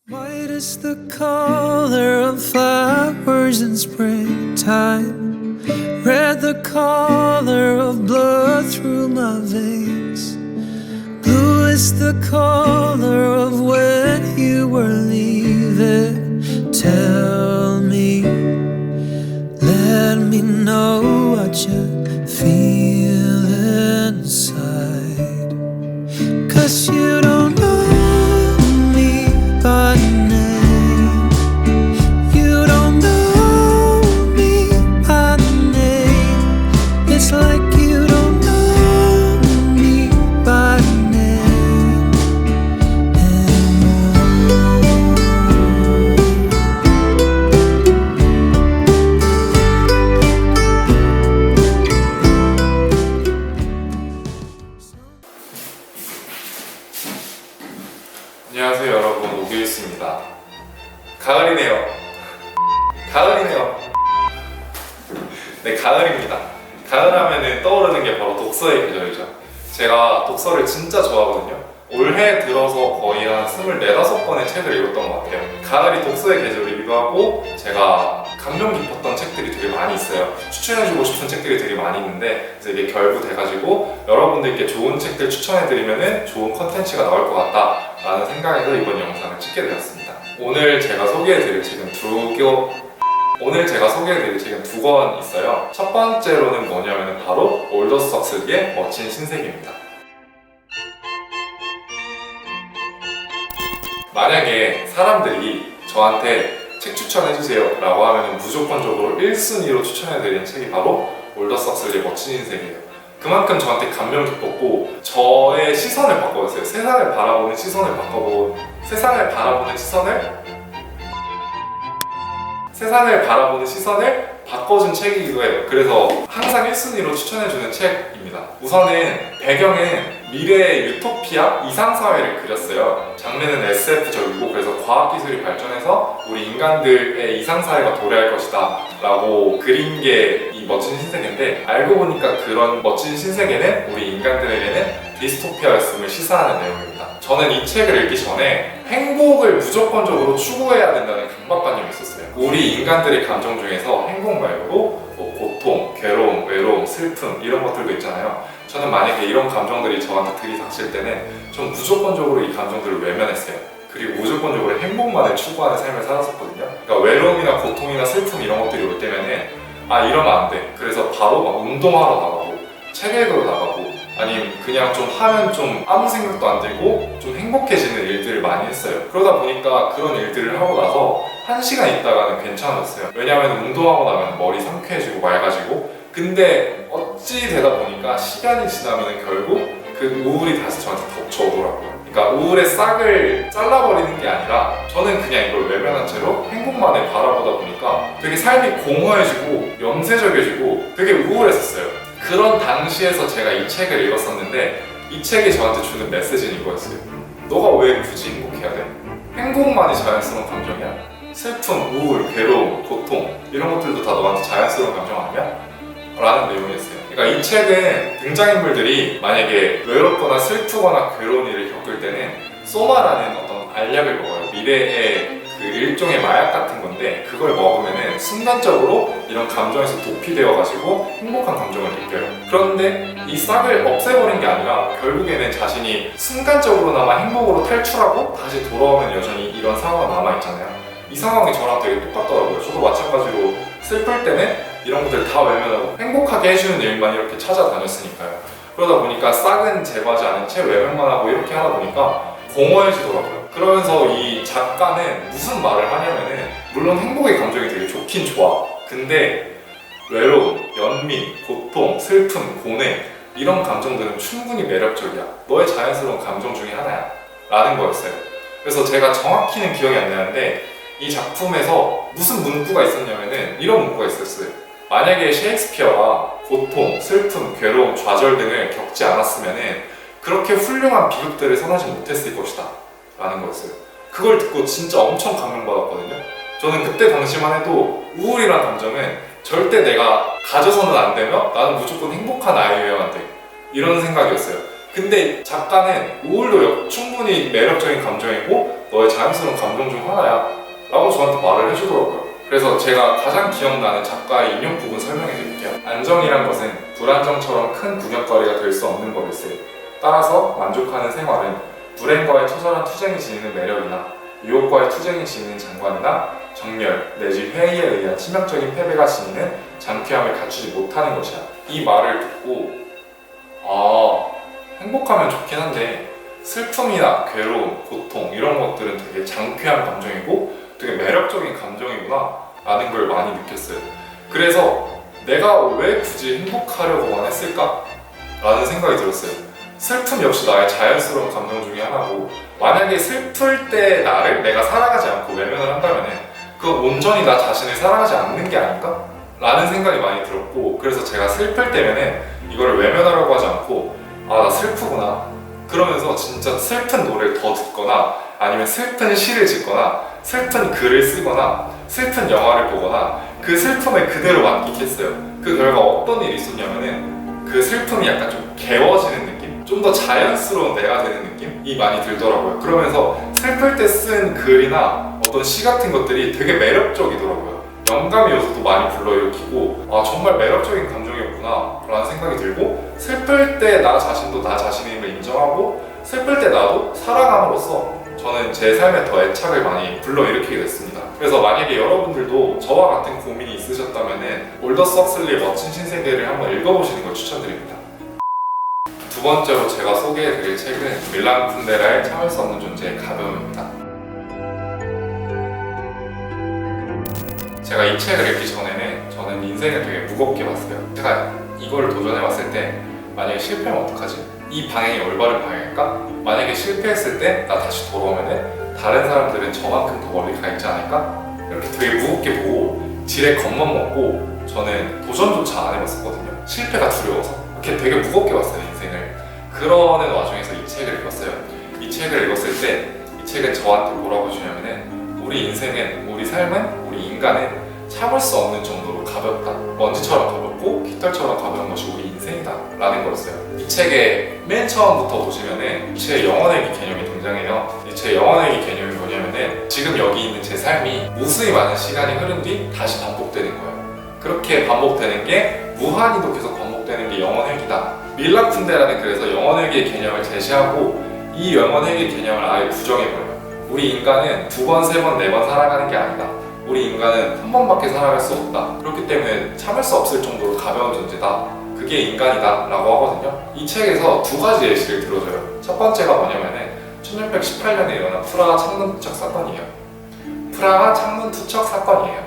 White is the color of flowers in springtime. Red the color of blood through my veins. Blue is the color of when you were leaving. Tell me, let me know what you feel inside. 'Cause you don't know me by name. You don't know me by name. It's like you don't know me by name anymore. 안녕하세요 여러분, 오규있습니다. 가을이네요. 가을이네요. 네, 가을입니다. 가을 하면은 떠오르는 게 바로 독서의 계절이죠. 제가 독서를 진짜 좋아하거든요. 올해 들어서 거의 한 24~25권의 책을 읽었던 것 같아요. 가을이 독서의 계절이기도 하고 제가 감명 깊었던 책들이 되게 많이 있어요. 추천해주고 싶은 책들이 되게 많이 있는데 그래서 이게 결부돼가지고 여러분들께 좋은 책들 추천해드리면은 좋은 컨텐츠가 나올 것 같다 라는 생각에서 이번 영상을 찍게 되었습니다. 오늘 제가 소개해드릴 책은 두 권 있어요. 첫 번째로는 뭐냐면 바로 올더스 헉슬리의 멋진 신세계입니다. 만약에 사람들이 저한테 책 추천해주세요 라고 하면 무조건적으로 1순위로 추천해드리는 책이 바로 올더스 헉슬리의 멋진 신세계예요. 그만큼 저한테 감명 깊었고 저의 시선을 바꿔줬어요. 세상을 바라보는 시선을 바꿔준 책이기도 해요. 그래서 항상 1순위로 추천해주는 책입니다. 우선은 배경은 미래의 유토피아 이상사회를 그렸어요. 장르는 SF적이고 그래서 과학기술이 발전해서 우리 인간들의 이상사회가 도래할 것이다 라고 그린 게 이 멋진 신세계인데, 알고 보니까 그런 멋진 신세계는 우리 인간들에게는 디스토피아였음을 시사하는 내용입니다. 저는 이 책을 읽기 전에 행복을 무조건적으로 추구해야 된다는 강박관념이 있었어요. 우리 인간들의 감정 중에서 행복 말고도 뭐 고통, 괴로움, 외로움, 슬픔 이런 것들도 있잖아요. 저는 만약에 이런 감정들이 저한테 들이닥칠 때는 전 무조건적으로 이 감정들을 외면했어요. 그리고 무조건적으로 행복만을 추구하는 삶을 살았었거든요. 그러니까 외로움이나 고통이나 슬픔 이런 것들이 올 때면은 이러면 안 돼. 그래서 바로 막 운동하러 나가고 책 읽으러 나가고 아니면 그냥 좀 하면 좀 아무 생각도 안 들고 좀 행복해지는 일들을 많이 했어요. 그러다 보니까 그런 일들을 하고 나서 1시간 있다가는 괜찮았어요. 왜냐하면 운동하고 나면 머리 상쾌해지고 맑아지고, 근데 어찌 되다 보니까 시간이 지나면 결국 그 우울이 다시 저한테 덮쳐오더라고요. 그러니까 우울의 싹을 잘라버리는 게 아니라 저는 그냥 이걸 외면한 채로 행복만을 바라보다 보니까 되게 삶이 공허해지고 염세적이어지고 되게 우울했었어요. 그런 당시에서 제가 이 책을 읽었었는데 이 책이 저한테 주는 메시지는 이거였어요. 너가 왜 굳이 행복해야 돼? 행복만이 자연스러운 감정이야? 슬픔, 우울, 괴로움, 고통 이런 것들도 다 너한테 자연스러운 감정 아니야? 라는 내용이었어요. 그러니까 이 책은 등장인물들이 만약에 외롭거나 슬프거나 괴로운 일을 겪을 때는 소마라는 어떤 알약을 먹어요. 미래의 그 일종의 마약 같은 건데 그걸 먹으면은 순간적으로 이런 감정에서 도피되어가지고 행복한 감정을 느껴요. 그런데 이 싹을 없애버린 게 아니라 결국에는 자신이 순간적으로나마 행복으로 탈출하고 다시 돌아오면 여전히 이런 상황이 남아있잖아요. 이 상황이 저랑 되게 똑같더라고요. 저도 마찬가지로 슬플 때는 이런 것들 다 외면하고 행복하게 해주는 일만 이렇게 찾아다녔으니까요. 그러다 보니까 싹은 제거하지 않은 채 외면만 하고 이렇게 하다 보니까 공허해지더라고요. 그러면서 이 작가는 무슨 말을 하냐면은, 물론 행복의 감정이 되게 좋긴 좋아. 근데 외로움, 연민, 고통, 슬픔, 고뇌 이런 감정들은 충분히 매력적이야. 너의 자연스러운 감정 중에 하나야 라는 거였어요. 그래서 제가 정확히는 기억이 안 나는데 이 작품에서 무슨 문구가 있었냐면은 이런 문구가 있었어요. 만약에 셰익스피어가 고통, 슬픔, 괴로움, 좌절 등을 겪지 않았으면은 그렇게 훌륭한 비극들을 선하지 못했을 것이다 라는 거였어요. 그걸 듣고 진짜 엄청 감명받았거든요. 저는 그때 당시만 해도 우울이란 감정은 절대 내가 가져서는 안 되며 나는 무조건 행복한 아이여야만 돼 이런 생각이었어요. 근데 작가는 우울도 충분히 매력적인 감정이고 너의 자연스러운 감정 중 하나야 라고 저한테 말을 해주더라고요. 그래서 제가 가장 기억나는 작가의 인용 부분 설명해 드릴게요. 안정이란 것은 불안정처럼 큰 구경거리가 될 수 없는 것일세. 따라서 만족하는 생활은 불행과의 처절한 투쟁이 지니는 매력이나 유혹과의 투쟁이 지니는 장관이나 정멸 내지 회의에 의한 치명적인 패배가 지니는 장쾌함을 갖추지 못하는 것이야. 이 말을 듣고 행복하면 좋긴 한데 슬픔이나 괴로움, 고통 이런 것들은 되게 장쾌한 감정이고 되게 매력적인 감정이구나 라는 걸 많이 느꼈어요. 그래서 내가 왜 굳이 행복하려고만 했을까? 라는 생각이 들었어요. 슬픔 역시 나의 자연스러운 감정 중에 하나고 만약에 슬플 때 나를 내가 사랑하지 않고 외면을 한다면 그건 온전히 나 자신을 사랑하지 않는 게 아닐까? 라는 생각이 많이 들었고 그래서 제가 슬플 때면은 이거를 외면하려고 하지 않고 나 슬프구나 그러면서 진짜 슬픈 노래를 더 듣거나 아니면 슬픈 시를 짓거나 슬픈 글을 쓰거나 슬픈 영화를 보거나 그 슬픔을 그대로 만끽했어요. 그 결과 어떤 일이 있었냐면은 그 슬픔이 약간 좀 개워지는 느낌? 좀 더 자연스러운 내가 되는 느낌이 많이 들더라고요. 그러면서 슬플 때 쓴 글이나 어떤 시 같은 것들이 되게 매력적이더라고요. 영감의 요소도 많이 불러일으키고 정말 매력적인 감정이었구나 라는 생각이 들고 슬플 때 나 자신도 나 자신임을 인정하고 슬플 때 나도 살아감으로써 저는 제 삶에 더 애착을 많이 불러일으키게 됐습니다. 그래서 만약에 여러분들도 저와 같은 고민이 있으셨다면 올더스 헉슬리의 멋진 신세계를 한번 읽어보시는 걸 추천드립니다. 두 번째로 제가 소개해드릴 책은 밀란 쿤데라의 참을 수 없는 존재의 가벼움입니다. 제가 이 책을 읽기 전에는 저는 인생을 되게 무겁게 봤어요. 제가 이걸 도전해봤을 때 만약에 실패하면 어떡하지? 이 방향이 올바른 방향일까? 만약에 실패했을 때 나 다시 돌아오면 다른 사람들은 저만큼 더 멀리 가 있지 않을까? 이렇게 되게 무겁게 보고 지레 겁만 먹고 저는 도전조차 안 해봤었거든요. 실패가 두려워서 이렇게 되게 무겁게 봤어요, 인생을. 그러는 와중에서 이 책을 읽었어요. 이 책을 읽었을 때 이 책은 저한테 뭐라고 주냐면은 우리 인생은, 우리 삶은, 우리 인간은 참을 수 없는 정도로 가볍다. 먼지처럼 가볍고 깃털처럼 가벼운 것이 우리 인생이다 라는 거였어요. 이 책의 맨 처음부터 보시면은 니체의 영원회귀 개념이 등장해요. 니체의 영원회귀 개념이 뭐냐면은 지금 여기 있는 제 삶이 무수히 많은 시간이 흐른 뒤 다시 반복되는 거예요. 그렇게 반복되는 게 무한히도 계속 반복되는 게 영원회귀다. 밀란 쿤데라는 그래서 영원회귀의 개념을 제시하고 이 영원회귀 개념을 아예 부정해버려요. 우리 인간은 두 번, 세 번, 네 번 살아가는 게 아니다. 우리 인간은 한 번밖에 살아갈 수 없다. 그렇기 때문에 참을 수 없을 정도로 가벼운 존재다. 그게 인간이다 라고 하거든요. 이 책에서 두 가지 예시를 들어줘요. 첫 번째가 뭐냐면은 1618년에 일어난 프라하 창문 투척 사건이에요. 프라하 창문 투척 사건이에요.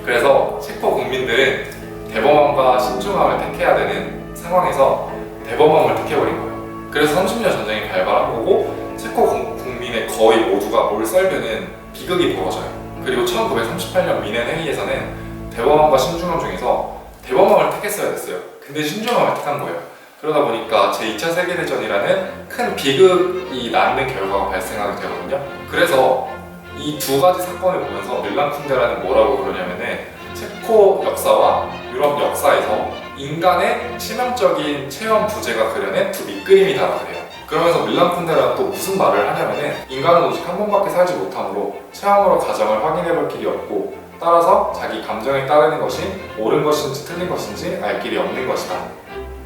그래서 체코 국민들은 대범함과 신중함을 택해야 되는 상황에서 대범함을 택해버린 거예요. 그래서 30년 전쟁이 발발한 거고 체코 국민의 거의 모두가 몰살되는 비극이 벌어져요. 그리고 1938년 미넨 회의에서는 대범함과 신중함 중에서 대범함을 택했어야 됐어요. 근데 신중함을 택한 거예요. 그러다 보니까 제2차 세계대전이라는 큰 비극이 낳는 결과가 발생하게 되거든요. 그래서 이 두 가지 사건을 보면서 밀란 쿤데라는 뭐라고 그러냐면은 체코 역사와 유럽 역사에서 인간의 치명적인 체험 부재가 그려낸 두 밑그림이다라고 그래요. 그러면서 밀란 쿤데라는 또 무슨 말을 하냐면은 인간은 오직 한 번밖에 살지 못하므로 체험으로 가정을 확인해볼 길이 없고 따라서 자기 감정에 따르는 것이 옳은 것인지 틀린 것인지 알 길이 없는 것이다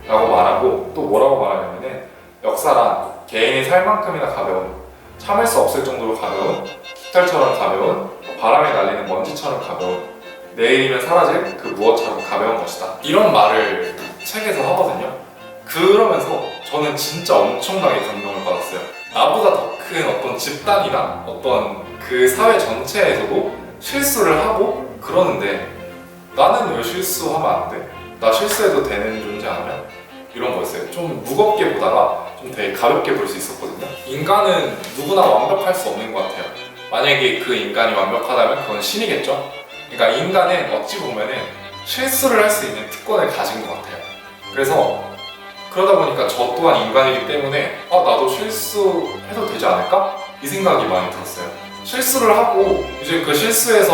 라고 말하고 또 뭐라고 말하냐면은 역사란 개인의 살만큼이나 가벼운 참을 수 없을 정도로 가벼운 깃털처럼 가벼운 바람에 날리는 먼지처럼 가벼운 내일이면 사라질 그 무엇처럼 가벼운 것이다 이런 말을 책에서 하거든요. 그러면서 저는 진짜 엄청나게 감동을 받았어요. 나보다 더 큰 어떤 집단이나 어떤 그 사회 전체에서도 실수를 하고 그러는데 나는 왜 실수하면 안 돼? 나 실수해도 되는 존재 아니야? 이런 거였어요. 좀 무겁게 보다가 좀 되게 가볍게 볼 수 있었거든요. 인간은 누구나 완벽할 수 없는 것 같아요. 만약에 그 인간이 완벽하다면 그건 신이겠죠? 그러니까 인간은 어찌 보면은 실수를 할 수 있는 특권을 가진 것 같아요. 그래서 그러다 보니까 저 또한 인간이기 때문에 나도 실수해도 되지 않을까? 이 생각이 많이 들었어요. 실수를 하고 이제 그 실수에서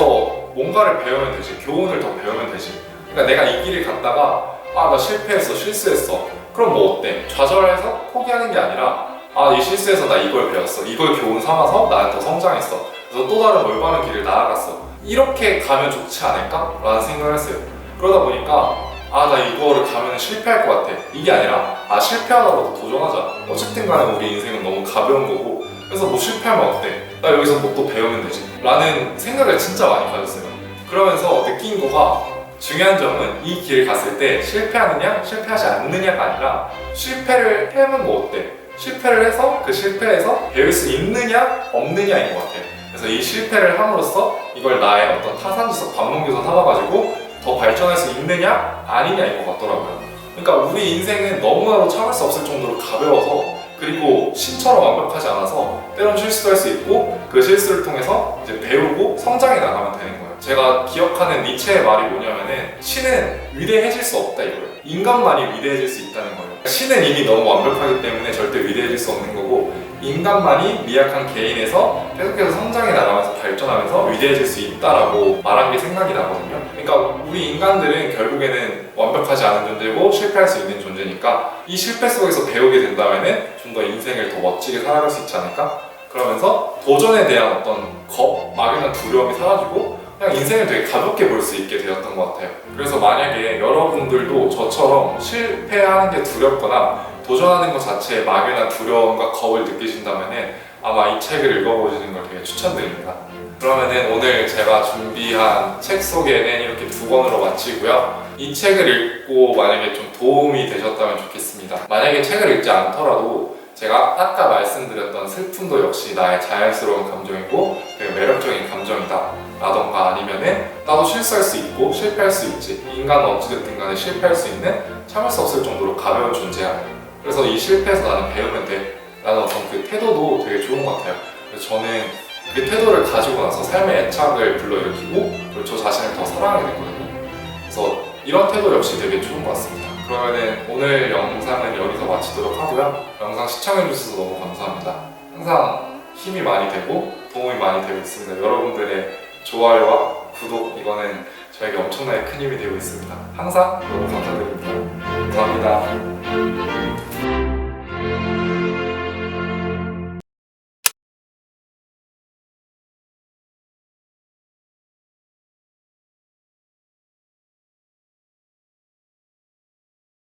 뭔가를 배우면 되지, 교훈을 더 배우면 되지. 그러니까 내가 이 길을 갔다가 나 실패했어, 실수했어. 그럼 뭐 어때? 좌절해서 포기하는 게 아니라 아, 이 실수에서 나 이걸 배웠어. 이걸 교훈 삼아서 나는 더 성장했어. 그래서 또 다른 올바른 길을 나아갔어. 이렇게 가면 좋지 않을까? 라는 생각을 했어요. 그러다 보니까 아, 나 이거를 가면 실패할 것 같아. 이게 아니라 아, 실패하더라도 도전하자. 어쨌든 간에 우리 인생은 너무 가벼운 거고 그래서 뭐 실패하면 어때? 나 여기서 뭐 또 배우면 되지. 라는 생각을 진짜 많이 가졌어요. 그러면서 느낀 거가 중요한 점은 이 길을 갔을 때 실패하느냐, 실패하지 않느냐가 아니라 실패를 하면 뭐 어때? 실패를 해서 그 실패에서 배울 수 있느냐, 없느냐인 것 같아요. 그래서 이 실패를 함으로써 이걸 나의 어떤 타산지석, 반문교사 삼아가지고 더 발전할 수 있느냐, 아니냐인 것 같더라고요. 그러니까 우리 인생은 너무나도 참을 수 없을 정도로 가벼워서 그리고 신처럼 완벽하지 않아서 때론 실수도 할 수 있고 그 실수를 통해서 이제 배우고 성장해 나가면 되는 거예요. 제가 기억하는 니체의 말이 뭐냐면은 신은 위대해질 수 없다 이거예요. 인간만이 위대해질 수 있다는 거예요. 신은 이미 너무 완벽하기 때문에 절대 위대해질 수 없는 거고 인간만이 미약한 개인에서 계속해서 성장해 나가면서 발전하면서 위대해질 수 있다라고 말한 게 생각이 나거든요. 그러니까 우리 인간들은 결국에는 완벽하지 않은 존재고 실패할 수 있는 존재니까 이 실패 속에서 배우게 된다면은 좀 더 인생을 더 멋지게 살아갈 수 있지 않을까? 그러면서 도전에 대한 어떤 겁, 막연한 두려움이 사라지고 그냥 인생을 되게 가볍게 볼 수 있게 되었던 것 같아요. 그래서 만약에 여러분들도 저처럼 실패하는 게 두렵거나 도전하는 것 자체에 막연한 두려움과 겁을 느끼신다면 아마 이 책을 읽어보시는 걸 되게 추천드립니다. 그러면은 오늘 제가 준비한 책 소개는 이렇게 2권으로 마치고요. 이 책을 읽고 만약에 좀 도움이 되셨다면 좋겠습니다. 만약에 책을 읽지 않더라도 제가 아까 말씀드렸던 슬픔도 역시 나의 자연스러운 감정이고 되게 매력적인 감정이다 라던가 아니면은 나도 실수할 수 있고 실패할 수 있지, 인간은 어찌됐든 간에 실패할 수 있는 참을 수 없을 정도로 가벼운 존재야. 그래서 이 실패에서 나는 배우면 돼 라는 어떤 그 태도도 되게 좋은 것 같아요. 그래서 저는 그 태도를 가지고 나서 삶의 애착을 불러일으키고 그리고 저 자신을 더 사랑하게 됐거든요. 그래서 이런 태도 역시 되게 좋은 것 같습니다. 그러면은 오늘 영상은 여기서 마치도록 하고요. 영상 시청해주셔서 너무 감사합니다. 항상 힘이 많이 되고 도움이 많이 되고 있습니다. 여러분들의 좋아요와 구독 이거는 저에게 엄청나게 큰 힘이 되고 있습니다. 항상 너무 감사드립니다. 감사합니다.